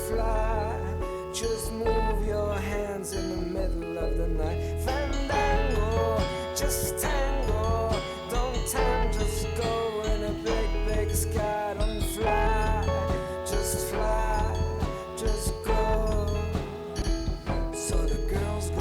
fly. Just move your hands in the middle of the night. Fandango, just tango. Don't time, just go in a big, big sky. Don't fly, just fly, just go. So the girls go.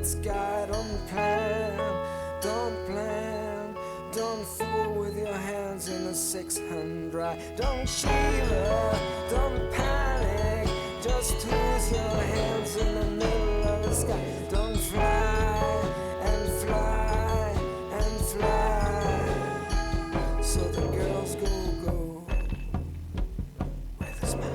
Sky, don't plan, don't fool with your hands in a 600. Don't shiver, don't panic, just use your hands in the middle of the sky. Don't fly and fly and fly. So the girls go with a smile.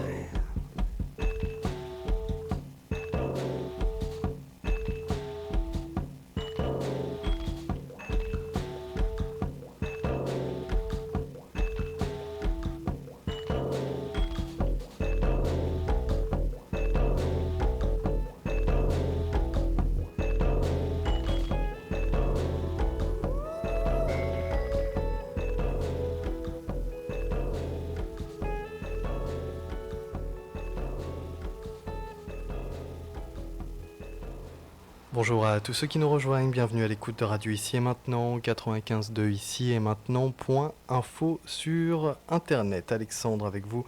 Bonjour à tous ceux qui nous rejoignent, bienvenue à l'écoute de Radio Ici et Maintenant, 95.2 Ici et Maintenant.info sur Internet. Alexandre avec vous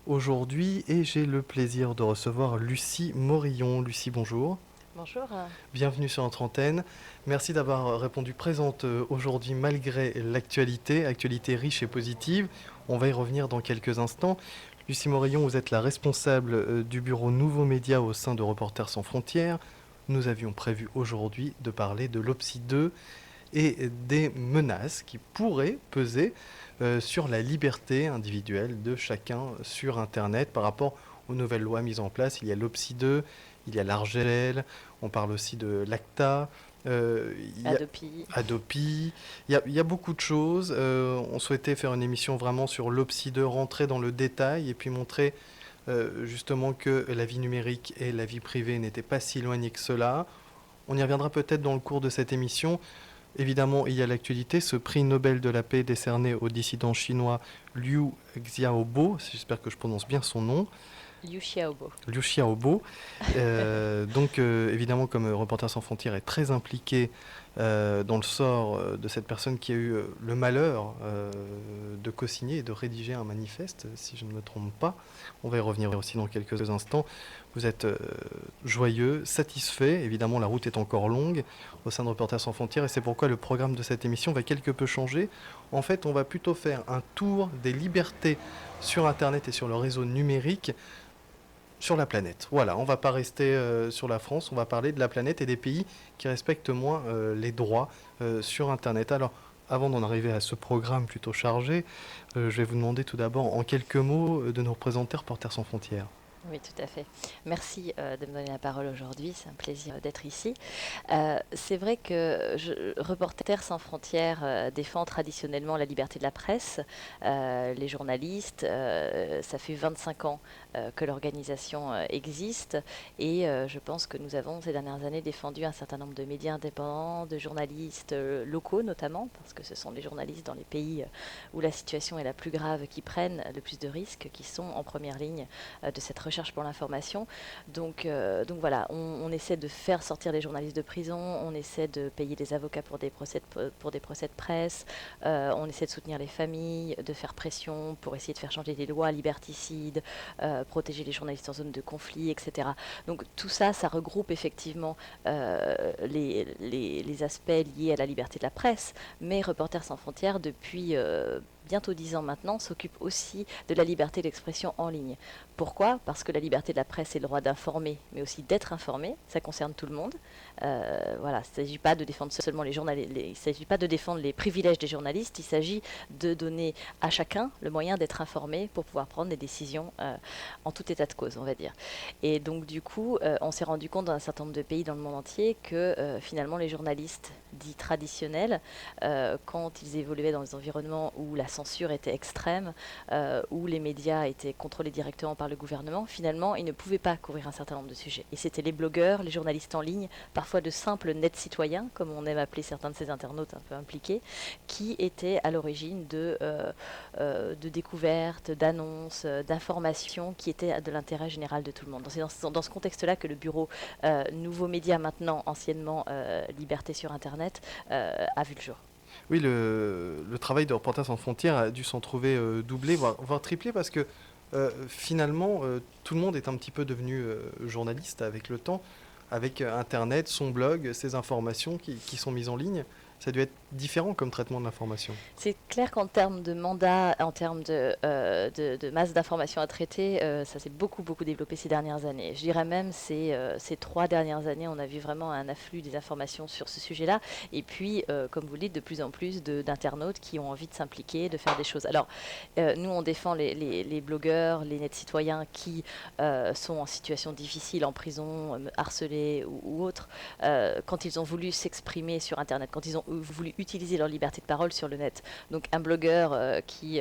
aujourd'hui et j'ai le plaisir de recevoir Lucie Morillon. Lucie, bonjour. Bonjour. Bienvenue sur notre antenne. Merci d'avoir répondu présente aujourd'hui malgré l'actualité, actualité riche et positive. On va y revenir dans quelques instants. Lucie Morillon, vous êtes la responsable du bureau Nouveaux Médias au sein de Reporters sans frontières. Nous avions prévu aujourd'hui de parler de l'OPSI 2 et des menaces qui pourraient peser sur la liberté individuelle de chacun sur Internet par rapport aux nouvelles lois mises en place. Il y a l'OPSI 2, il y a l'ARGEL, on parle aussi de l'ACTA, Adopi. Il y a beaucoup de choses. On souhaitait faire une émission vraiment sur l'OPSI 2, rentrer dans le détail et puis montrer justement que la vie numérique et la vie privée n'étaient pas si éloignées que cela. On y reviendra peut-être dans le cours de cette émission. Évidemment, il y a l'actualité, ce prix Nobel de la paix décerné au dissident chinois Liu Xiaobo, j'espère que je prononce bien son nom. Liu Xiaobo. Liu Xiaobo. Donc, évidemment, comme Reporters sans frontières est très impliqué dans le sort de cette personne qui a eu le malheur de co-signer et de rédiger un manifeste, si je ne me trompe pas. On va y revenir aussi dans quelques instants. Vous êtes joyeux, satisfait. Évidemment, la route est encore longue au sein de Reporters sans frontières et c'est pourquoi le programme de cette émission va quelque peu changer. En fait, on va plutôt faire un tour des libertés sur Internet et sur le réseau numérique sur la planète. Voilà, on ne va pas rester sur la France, on va parler de la planète et des pays qui respectent moins les droits sur Internet. Alors, avant d'en arriver à ce programme plutôt chargé, je vais vous demander tout d'abord en quelques mots de nous représenter Reporters sans frontières. Oui, tout à fait. Merci de me donner la parole aujourd'hui. C'est un plaisir d'être ici. C'est vrai que Reporters sans frontières défend traditionnellement la liberté de la presse, les journalistes. Ça fait 25 ans que l'organisation existe et je pense que nous avons ces dernières années défendu un certain nombre de médias indépendants, de journalistes locaux notamment, parce que ce sont les journalistes dans les pays où la situation est la plus grave qui prennent le plus de risques, qui sont en première ligne de cette recherche pour l'information. Donc voilà, on essaie de faire sortir les journalistes de prison, on essaie de payer des avocats pour des procès de presse, on essaie de soutenir les familles, de faire pression pour essayer de faire changer les lois liberticides, protéger les journalistes en zone de conflit, etc. Donc tout ça, ça regroupe effectivement les aspects liés à la liberté de la presse, mais Reporters sans frontières, depuis bientôt 10 ans maintenant, s'occupe aussi de la liberté d'expression en ligne. Pourquoi ? Parce que la liberté de la presse, c'est le droit d'informer, mais aussi d'être informé. Ça concerne tout le monde. Voilà, il ne s'agit pas de défendre seulement les journalistes, il ne s'agit pas de défendre les privilèges des journalistes, il s'agit de donner à chacun le moyen d'être informé pour pouvoir prendre des décisions en tout état de cause, on va dire. Et donc du coup, on s'est rendu compte dans un certain nombre de pays dans le monde entier que finalement les journalistes dits traditionnels, quand ils évoluaient dans des environnements où la censure était extrême, où les médias étaient contrôlés directement par le gouvernement, finalement, ils ne pouvaient pas couvrir un certain nombre de sujets. Et c'était les blogueurs, les journalistes en ligne, parfois de simples net citoyens, comme on aime appeler certains de ces internautes un peu impliqués, qui étaient à l'origine de découvertes, d'annonces, d'informations qui étaient de l'intérêt général de tout le monde. C'est dans ce contexte-là que le bureau Nouveaux Médias, maintenant anciennement Liberté sur Internet, a vu le jour. Oui, le travail de Reporters sans frontières a dû s'en trouver doublé, voire triplé, parce que finalement, tout le monde est un petit peu devenu journaliste avec le temps, avec Internet, son blog, ses informations qui sont mises en ligne. Ça a dû être différent comme traitement de l'information. C'est clair qu'en termes de mandat, en termes de masse d'informations à traiter, ça s'est beaucoup développé ces dernières années. Je dirais même ces 3 dernières années, on a vu vraiment un afflux des informations sur ce sujet-là. Et puis, comme vous le dites, de plus en plus d'internautes qui ont envie de s'impliquer, de faire des choses. Alors, nous, on défend les blogueurs, les nets citoyens qui sont en situation difficile, en prison, harcelés ou autres, quand ils ont voulu s'exprimer sur Internet, quand ils ont voulu utiliser leur liberté de parole sur le net. Donc un blogueur qui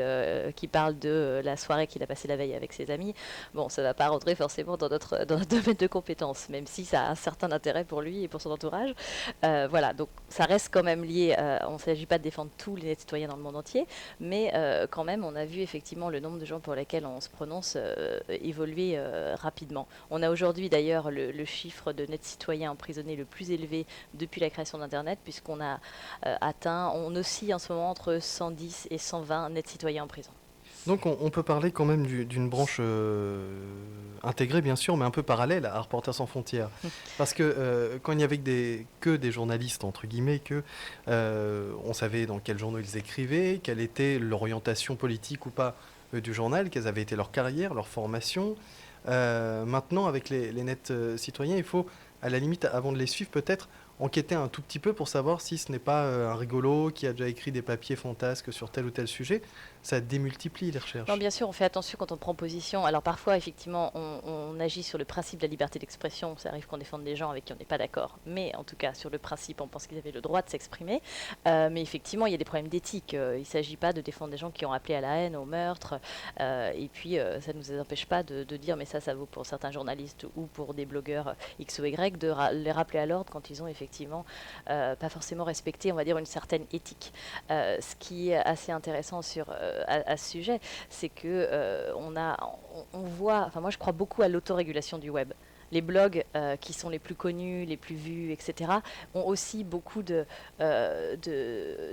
parle de la soirée qu'il a passée la veille avec ses amis, bon, ça ne va pas rentrer forcément dans notre domaine de compétences, même si ça a un certain intérêt pour lui et pour son entourage. Voilà, donc ça reste quand même lié, on ne s'agit pas de défendre tous les nets citoyens dans le monde entier, mais quand même, on a vu effectivement le nombre de gens pour lesquels on se prononce évoluer rapidement. On a aujourd'hui d'ailleurs le chiffre de nets citoyens emprisonnés le plus élevé depuis la création d'Internet, puisqu'on a on oscille en ce moment entre 110 et 120 nets citoyens en prison. Donc on peut parler quand même d'une branche intégrée bien sûr, mais un peu parallèle à Reporters sans frontières. Parce que quand il n'y avait que des journalistes, entre guillemets, on savait dans quels journaux ils écrivaient, quelle était l'orientation politique ou pas du journal, quelles avaient été leurs carrières, leur formation. Maintenant, avec les nets citoyens, il faut, à la limite, avant de les suivre, peut-être enquêter un tout petit peu pour savoir si ce n'est pas un rigolo qui a déjà écrit des papiers fantasques sur tel ou tel sujet. Ça démultiplie les recherches. Non, bien sûr, on fait attention quand on prend position. Alors parfois, effectivement, on agit sur le principe de la liberté d'expression. Ça arrive qu'on défende des gens avec qui on n'est pas d'accord. Mais en tout cas, sur le principe, on pense qu'ils avaient le droit de s'exprimer. Mais effectivement, il y a des problèmes d'éthique. Il ne s'agit pas de défendre des gens qui ont appelé à la haine, au meurtre. Et puis, ça ne nous empêche pas de dire, mais ça vaut pour certains journalistes ou pour des blogueurs X ou Y, de les rappeler à l'ordre quand ils ont effectivement pas forcément respecté, on va dire, une certaine éthique. Ce qui est assez intéressant à ce sujet, c'est que on voit, enfin moi je crois beaucoup à l'autorégulation du web. Les blogs qui sont les plus connus, les plus vus, etc., ont aussi beaucoup de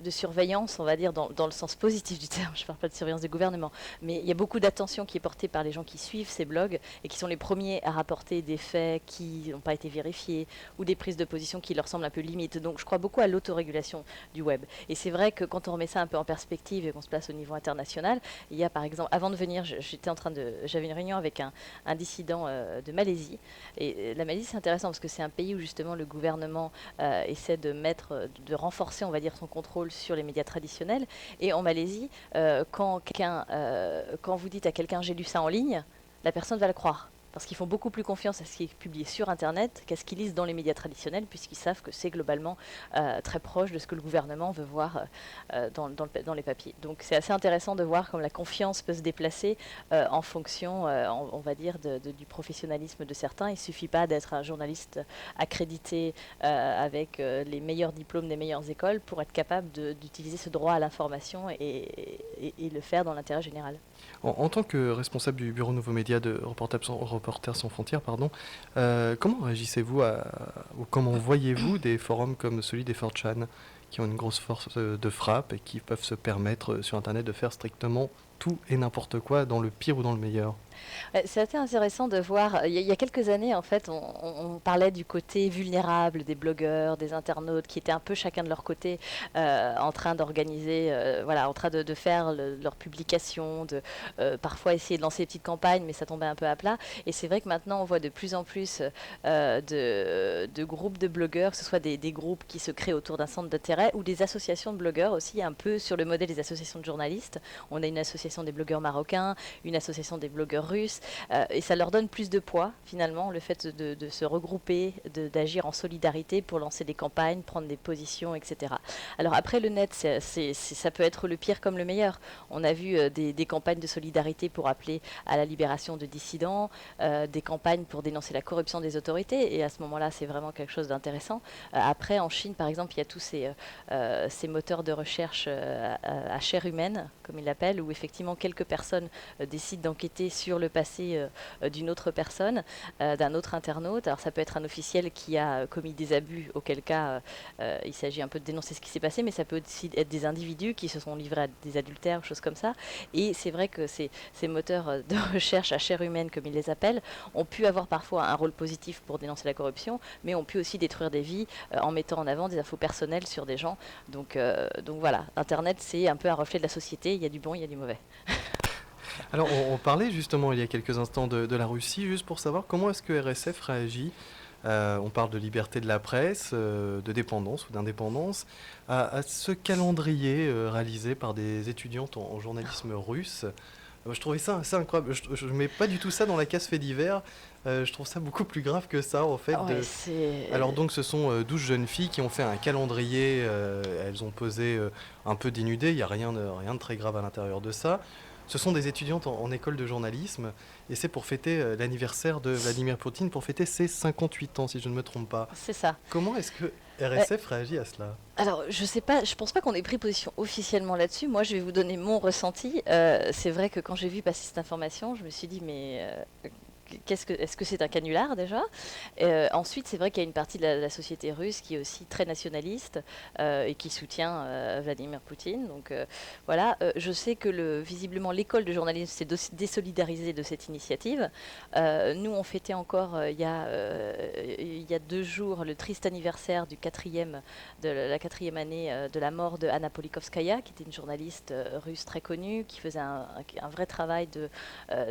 surveillance, on va dire, dans le sens positif du terme. Je ne parle pas de surveillance du gouvernement, mais il y a beaucoup d'attention qui est portée par les gens qui suivent ces blogs et qui sont les premiers à rapporter des faits qui n'ont pas été vérifiés ou des prises de position qui leur semblent un peu limites. Donc je crois beaucoup à l'autorégulation du web. Et c'est vrai que quand on remet ça un peu en perspective et qu'on se place au niveau international, il y a par exemple, avant de venir, j'avais une réunion avec un dissident de Malaisie. Et la Malaisie, c'est intéressant parce que c'est un pays où justement le gouvernement essaie de renforcer, on va dire, son contrôle sur les médias traditionnels. Et en Malaisie, quand vous dites à quelqu'un j'ai lu ça en ligne, la personne va le croire. Parce qu'ils font beaucoup plus confiance à ce qui est publié sur Internet qu'à ce qu'ils lisent dans les médias traditionnels, puisqu'ils savent que c'est globalement très proche de ce que le gouvernement veut voir dans les papiers. Donc c'est assez intéressant de voir comme la confiance peut se déplacer en fonction, on va dire, du professionnalisme de certains. Il ne suffit pas d'être un journaliste accrédité avec les meilleurs diplômes des meilleures écoles pour être capable d'utiliser ce droit à l'information et le faire dans l'intérêt général. En tant que responsable du bureau Nouveaux Médias de Reporters sans frontières, comment réagissez-vous ou comment voyez-vous des forums comme celui des 4chan qui ont une grosse force de frappe et qui peuvent se permettre sur Internet de faire strictement tout et n'importe quoi, dans le pire ou dans le meilleur. C'est assez intéressant de voir. Il y a quelques années, en fait, on parlait du côté vulnérable des blogueurs, des internautes, qui étaient un peu chacun de leur côté en train d'organiser, voilà, en train de faire leur publication, de parfois essayer de lancer des petites campagnes, mais ça tombait un peu à plat. Et c'est vrai que maintenant, on voit de plus en plus de groupes de blogueurs, que ce soit des groupes qui se créent autour d'un centre d'intérêt ou des associations de blogueurs aussi, un peu sur le modèle des associations de journalistes. On a une association des blogueurs marocains, une association des blogueurs russes, et ça leur donne plus de poids finalement, le fait de se regrouper, d'agir en solidarité pour lancer des campagnes, prendre des positions, etc. Alors après, le net, ça peut être le pire comme le meilleur. On a vu des campagnes de solidarité pour appeler à la libération de dissidents, des campagnes pour dénoncer la corruption des autorités, et à ce moment-là, c'est vraiment quelque chose d'intéressant. Après, en Chine, par exemple, il y a tous ces moteurs de recherche à chair humaine, comme ils l'appellent, où effectivement quelques personnes décident d'enquêter sur le passé d'une autre personne, d'un autre internaute. Alors ça peut être un officiel qui a commis des abus, auquel cas il s'agit un peu de dénoncer ce qui s'est passé, mais ça peut aussi être des individus qui se sont livrés à des adultères, choses comme ça. Et c'est vrai que ces moteurs de recherche à chair humaine, comme ils les appellent, ont pu avoir parfois un rôle positif pour dénoncer la corruption, mais ont pu aussi détruire des vies en mettant en avant des infos personnelles sur des gens. Donc voilà, Internet, c'est un peu un reflet de la société. Il y a du bon, il y a du mauvais. Alors, on parlait justement il y a quelques instants de la Russie, juste pour savoir comment est-ce que RSF réagit. On parle de liberté de la presse, de dépendance ou d'indépendance, à ce calendrier réalisé par des étudiantes en journalisme russe. Je trouvais ça assez incroyable. Je ne mets pas du tout ça dans la case fait divers. Je trouve ça beaucoup plus grave que ça, en fait. Ouais, Alors donc, ce sont 12 jeunes filles qui ont fait un calendrier. Elles ont posé un peu dénudées. Il n'y a rien de très grave à l'intérieur de ça. Ce sont des étudiantes en école de journalisme. Et c'est pour fêter l'anniversaire de Vladimir Poutine, pour fêter ses 58 ans, si je ne me trompe pas. c'est ça. Comment est-ce que RSF réagit à cela? Alors, je sais pas, je pense pas qu'on ait pris position officiellement là-dessus. Moi, je vais vous donner mon ressenti. C'est vrai que quand j'ai vu passer cette information, je me suis dit, mais est-ce que c'est un canular déjà? Ensuite, c'est vrai qu'il y a une partie de la société russe qui est aussi très nationaliste et qui soutient Vladimir Poutine. Donc voilà, je sais que visiblement l'école de journalisme s'est désolidarisée de cette initiative. Nous, on fêtait encore il y a 2 jours le triste anniversaire de la 4e année de la mort de Anna Politkovskaya, qui était une journaliste russe très connue, qui faisait un vrai travail de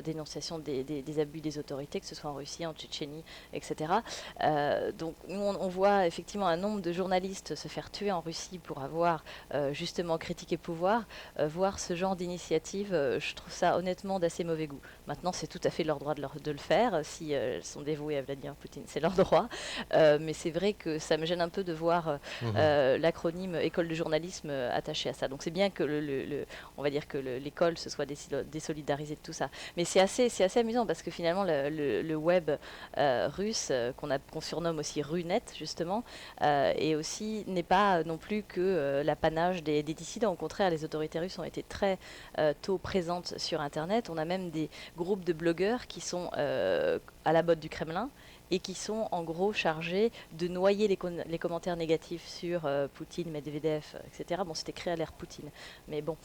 dénonciation des abus des autorités, que ce soit en Russie, en Tchétchénie, etc. Donc nous, on voit effectivement un nombre de journalistes se faire tuer en Russie pour avoir justement critiqué le pouvoir. Voir ce genre d'initiative, je trouve ça honnêtement d'assez mauvais goût. Maintenant, c'est tout à fait leur droit de le faire. Si elles sont dévouées à Vladimir Poutine, c'est leur droit. Mais c'est vrai que ça me gêne un peu de voir l'acronyme école de journalisme attaché à ça. Donc c'est bien que on va dire que l'école se soit désolidarisée de tout ça. Mais c'est assez amusant parce que finalement le web russe, qu'on surnomme aussi Runet justement, et aussi n'est pas non plus que l'apanage des dissidents. Au contraire, les autorités russes ont été très tôt présentes sur Internet. On a même des groupes de blogueurs qui sont à la botte du Kremlin et qui sont en gros chargés de noyer les commentaires négatifs sur Poutine, Medvedev, etc. Bon, c'était créé à l'ère Poutine, mais bon,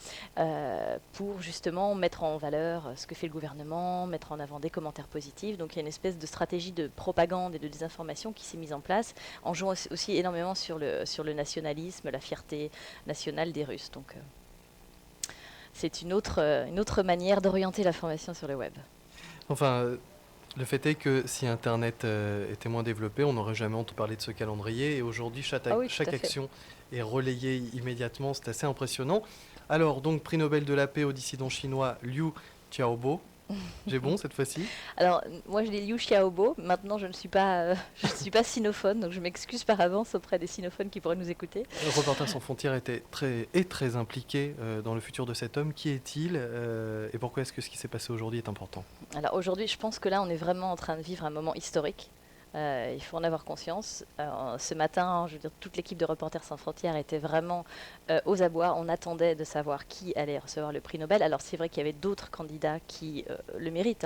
pour justement mettre en valeur ce que fait le gouvernement, mettre en avant des commentaires positifs. Donc il y a une espèce de stratégie de propagande et de désinformation qui s'est mise en place, en jouant aussi énormément sur le nationalisme, la fierté nationale des Russes. Donc c'est une autre manière d'orienter l'information sur le web. Enfin, le fait est que si Internet était moins développé, on n'aurait jamais entendu parler de ce calendrier. Et aujourd'hui, chaque action est relayée immédiatement. C'est assez impressionnant. Alors, donc, prix Nobel de la paix au dissident chinois Liu Xiaobo. J'ai bon cette fois-ci? Alors, moi, je dis Liu Xiaobo. Maintenant, je ne suis pas sinophone, donc je m'excuse par avance auprès des sinophones qui pourraient nous écouter. Reporters sans frontières était très impliqué dans le futur de cet homme. Qui est-il et pourquoi est-ce que ce qui s'est passé aujourd'hui est important? Alors aujourd'hui, je pense que là, on est vraiment en train de vivre un moment historique. Il faut en avoir conscience. Ce matin, je veux dire, toute l'équipe de Reporters sans frontières était vraiment aux abois. On attendait de savoir qui allait recevoir le prix Nobel. Alors c'est vrai qu'il y avait d'autres candidats qui le méritent,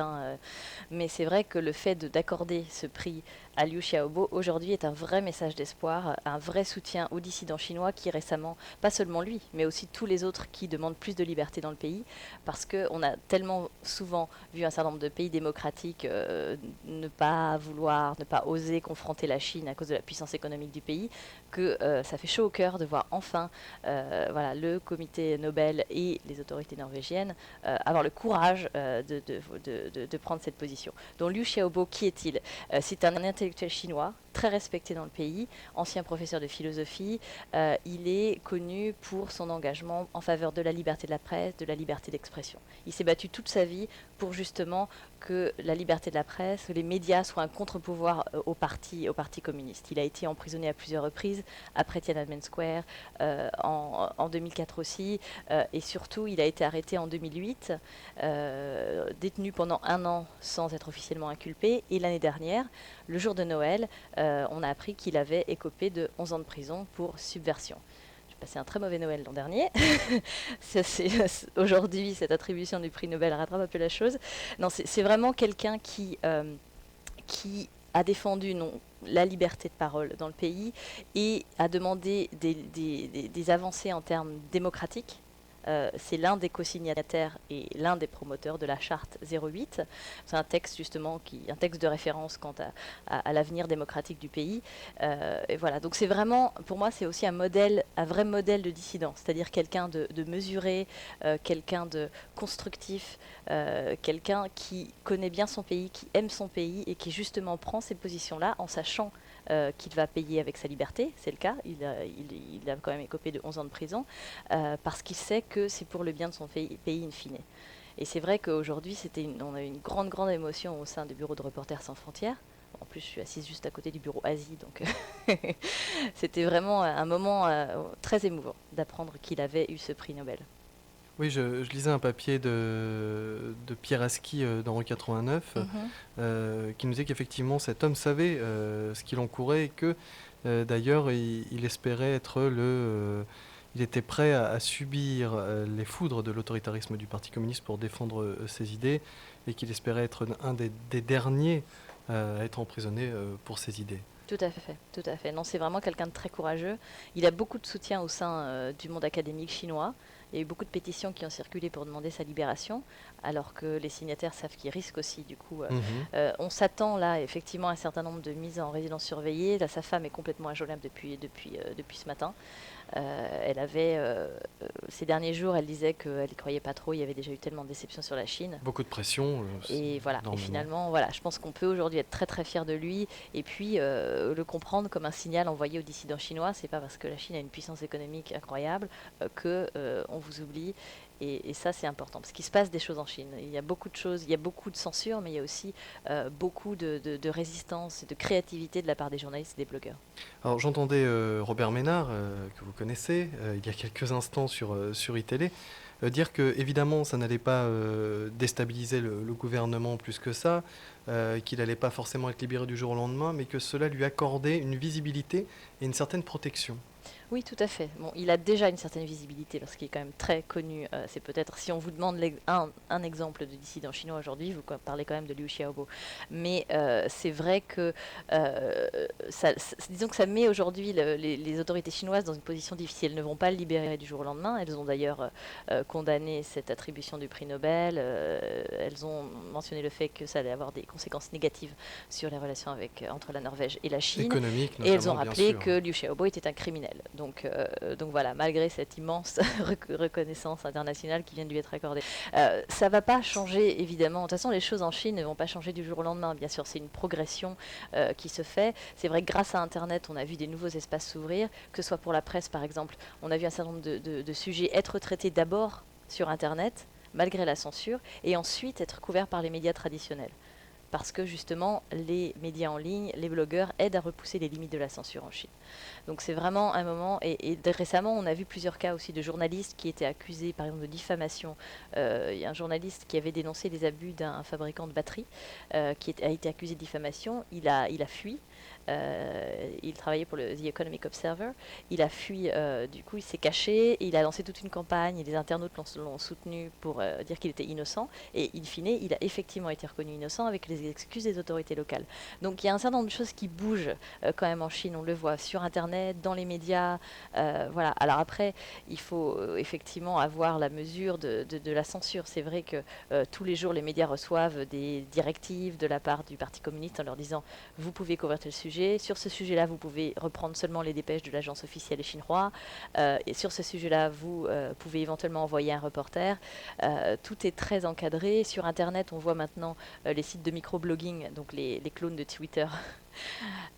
mais c'est vrai que le fait d'accorder ce prix à Liu Xiaobo aujourd'hui est un vrai message d'espoir, un vrai soutien aux dissidents chinois qui récemment, pas seulement lui, mais aussi tous les autres qui demandent plus de liberté dans le pays, parce qu'on a tellement souvent vu un certain nombre de pays démocratiques ne pas vouloir, ne pas oser confronter la Chine à cause de la puissance économique du pays, que ça fait chaud au cœur de voir enfin voilà, le comité Nobel et les autorités norvégiennes avoir le courage de prendre cette position. Donc Liu Xiaobo, qui est-il? C'est un intellectuel chinois très respecté dans le pays, ancien professeur de philosophie. Il est connu pour son engagement en faveur de la liberté de la presse, de la liberté d'expression. Il s'est battu toute sa vie pour justement que la liberté de la presse, que les médias soient un contre-pouvoir au parti communiste. Il a été emprisonné à plusieurs reprises, après Tiananmen Square, en 2004 aussi, et surtout il a été arrêté en 2008, détenu pendant 1 an sans être officiellement inculpé, et l'année dernière, le jour de Noël, on a appris qu'il avait écopé de 11 ans de prison pour subversion. J'ai passé un très mauvais Noël l'an dernier. Aujourd'hui, cette attribution du prix Nobel rattrape un peu la chose. Non, c'est vraiment quelqu'un qui a défendu la liberté de parole dans le pays et a demandé des avancées en termes démocratiques. C'est l'un des co-signataires et l'un des promoteurs de la charte 08. C'est un texte justement, un texte de référence quant à l'avenir démocratique du pays. Et voilà, donc c'est vraiment, pour moi, c'est aussi un vrai modèle de dissident, c'est-à-dire quelqu'un de mesuré, quelqu'un de constructif, quelqu'un qui connaît bien son pays, qui aime son pays et qui justement prend ces positions-là en sachant qu'il va payer avec sa liberté, c'est le cas, il a quand même écopé de 11 ans de prison, parce qu'il sait que c'est pour le bien de son pays in fine. Et c'est vrai qu'aujourd'hui, on a eu une grande émotion au sein du bureau de Reporters sans frontières. En plus, je suis assise juste à côté du bureau Asie, donc c'était vraiment un moment très émouvant d'apprendre qu'il avait eu ce prix Nobel. Oui, je lisais un papier de Pierre Aski dans Rue 89 qui nous disait qu'effectivement cet homme savait ce qu'il encourait et que d'ailleurs il espérait être il était prêt à subir les foudres de l'autoritarisme du Parti communiste pour défendre ses idées et qu'il espérait être un des derniers à être emprisonné pour ses idées. Tout à fait, tout à fait. Non, c'est vraiment quelqu'un de très courageux. Il a beaucoup de soutien au sein du monde académique chinois. Il y a eu beaucoup de pétitions qui ont circulé pour demander sa libération, alors que les signataires savent qu'il risque aussi. Du coup, on s'attend là effectivement à un certain nombre de mises en résidence surveillée. Là, sa femme est complètement injoignable depuis ce matin. Elle avait, ces derniers jours, elle disait qu'elle n'y croyait pas trop. Il y avait déjà eu tellement de déceptions sur la Chine. Beaucoup de pression. Et voilà. Et finalement, voilà, je pense qu'on peut aujourd'hui être très très fier de lui et puis le comprendre comme un signal envoyé aux dissidents chinois. C'est pas parce que la Chine a une puissance économique incroyable que on vous oublie. Et ça, c'est important, parce qu'il se passe des choses en Chine. Il y a beaucoup de choses, il y a beaucoup de censure, mais il y a aussi beaucoup de résistance et de créativité de la part des journalistes et des blogueurs. Alors, j'entendais Robert Ménard, que vous connaissez, il y a quelques instants sur iTélé, dire que, évidemment, ça n'allait pas déstabiliser le gouvernement plus que ça, qu'il n'allait pas forcément être libéré du jour au lendemain, mais que cela lui accordait une visibilité et une certaine protection. Oui, tout à fait. Bon, il a déjà une certaine visibilité parce qu'il est quand même très connu. C'est peut-être, si on vous demande un exemple de dissident chinois aujourd'hui, vous parlez quand même de Liu Xiaobo. Mais c'est vrai que, disons que ça met aujourd'hui les autorités chinoises dans une position difficile. Elles ne vont pas le libérer du jour au lendemain. Elles ont d'ailleurs condamné cette attribution du prix Nobel. Elles ont mentionné le fait que ça allait avoir des conséquences négatives sur les relations entre la Norvège et la Chine. Économique, et elles ont notamment, rappelé bien sûr. que Liu Xiaobo était un criminel. Donc voilà, malgré cette immense reconnaissance internationale qui vient de lui être accordée. Ça ne va pas changer, évidemment. De toute façon, les choses en Chine ne vont pas changer du jour au lendemain. Bien sûr, c'est une progression qui se fait. C'est vrai que grâce à Internet, on a vu des nouveaux espaces s'ouvrir, que ce soit pour la presse, par exemple. On a vu un certain nombre de sujets être traités d'abord sur Internet, malgré la censure, et ensuite être couverts par les médias traditionnels. parce que justement les médias en ligne, les blogueurs aident à repousser les limites de la censure en Chine. Donc c'est vraiment un moment, et récemment on a vu plusieurs cas aussi de journalistes qui étaient accusés par exemple de diffamation. Il y a un journaliste qui avait dénoncé les abus d'un fabricant de batteries a été accusé de diffamation, il a fui. Il travaillait pour le The Economic Observer. Il a fui, du coup, il s'est caché. Et il a lancé toute une campagne et les internautes l'ont soutenu pour dire qu'il était innocent. Et in fine, il a effectivement été reconnu innocent avec les excuses des autorités locales. Donc il y a un certain nombre de choses qui bougent quand même en Chine. On le voit sur Internet, dans les médias. Voilà. Alors après, il faut effectivement avoir la mesure de la censure. C'est vrai que tous les jours, les médias reçoivent des directives de la part du Parti communiste en leur disant vous pouvez couvrir tel sujet. Sur ce sujet-là, vous pouvez reprendre seulement les dépêches de l'agence officielle chinoise. Et sur ce sujet-là, vous pouvez éventuellement envoyer un reporter. Tout est très encadré. Sur Internet, on voit maintenant les sites de microblogging, donc les clones de Twitter.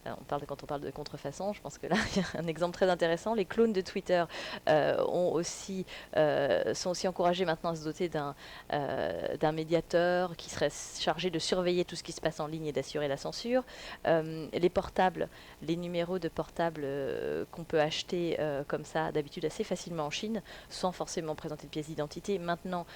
Quand on parle de contrefaçon, je pense que là, il y a un exemple très intéressant. Les clones de Twitter sont aussi encouragés maintenant à se doter d'un médiateur qui serait chargé de surveiller tout ce qui se passe en ligne et d'assurer la censure. Les portables, les numéros de portables qu'on peut acheter comme ça, d'habitude assez facilement en Chine, sans forcément présenter de pièce d'identité. Maintenant,